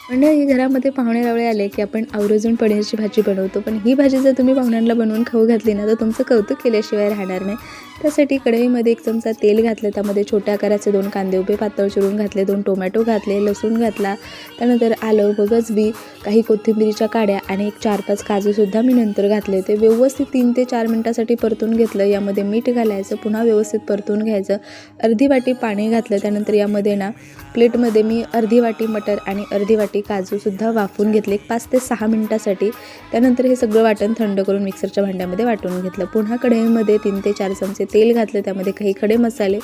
मंडळी घरामध्ये पाहुणे-रावळे आले की आपण आवर्जून पनीरची भाजी बनवतो. पण ही भाजी जर तुम्ही पाहुण्यांना बनवून खाऊ घातली ना, तर तुमचं कौतुक केल्याशिवाय राहणार नाही. त्यासाठी कढईमध्ये 1 चमचा तेल घातलं, त्यामध्ये छोट्या आकाराचे 2 कांदे उभे पातळ चिरून घातले, 2 टोमॅटो घातले, लसूण घातला, त्यानंतर आलं, बगसबी, काही कोथिंबीरीच्या काड्या आणि एक 4-5 काजूसुद्धा मी नंतर घातले. ते व्यवस्थित 3 ते 4 मिनिटासाठी परतून घेतलं. यामध्ये मीठ घालायचं, पुन्हा व्यवस्थित परतून घ्यायचं. अर्धी वाटी पाणी घातलं. त्यानंतर यामध्ये ना प्लेटमध्ये मी अर्धी वाटी मटर आणि अर्धी वाटी काजूसुद्धा वाफवून घेतले 5 ते 6 मिनिटासाठी. त्यानंतर हे सगळं वाटण थंड करून मिक्सरच्या भांड्यामध्ये वाटून घेतलं. पुन्हा कढईमध्ये 3 ते 4 चमचे तेल घातलं, त्यामध्ये काही खडे मसाले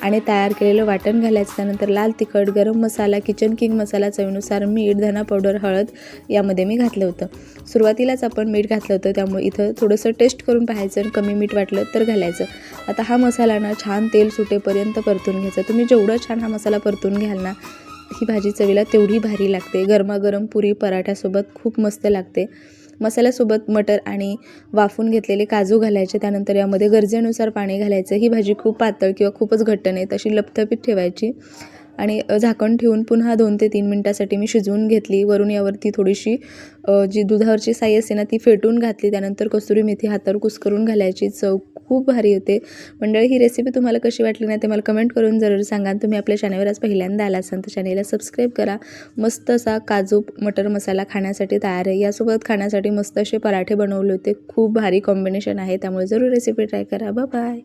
आणि तयार केलेलं वाटण घालायचं. त्यानंतर लाल तिखट, गरम मसाला, किचन किंग मसाला, चवीनुसार मीठ, धना पावडर, हळद यामध्ये मी घातलं होतं. सुरुवातीलाच आपण मीठ घातलं होतं, त्यामुळे इथं थोडंसं टेस्ट करून पाहायचं आणि कमी मीठ वाटलं तर घालायचं. आता हा मसाला ना छान तेल सुटेपर्यंत परतून घ्यायचा. तुम्ही जेवढं छान हा मसाला परतून घ्याल ना, ही भाजी चवीला तेवढी भारी लागते. गरमागरम पुरी पराठ्यासोबत खूप मस्त लागते. मसाल्यासोबत मटर आणि वाफून घेतलेले काजू घालायचे. त्यानंतर यामध्ये गरजेनुसार पाणी घालायचं. ही भाजी खूप पातळ किंवा खूपच घट्ट नाही, तशी लपथपीत ठेवायची आणि झाकण ठेवून पुन्हा 2 ते 3 मिनिटासाठी मी शिजवून घेतली. वरून यावरती थोडीशी जी दुधावरची साई असते ना, ती फेटून घातली. त्यानंतर कसुरी मेथी हातावर कुस्करून घालायची. चव खूप भारी होते. मंडळी, ही रेसिपी तुम्हाला कशी वाटली ना, ते मला कमेंट करून जरूर सांगा. तुम्ही आपल्या चॅनलवर आज पहिल्यांदा आला असाल तर चॅनलला सबस्क्राईब करा. मस्त असा काजू मटर मसाला खाण्यासाठी तयार आहे. यासोबत खाण्यासाठी मस्त असे पराठे बनवले होते. खूप भारी कॉम्बिनेशन आहे, त्यामुळे जरूर रेसिपी ट्राय करा. बाय.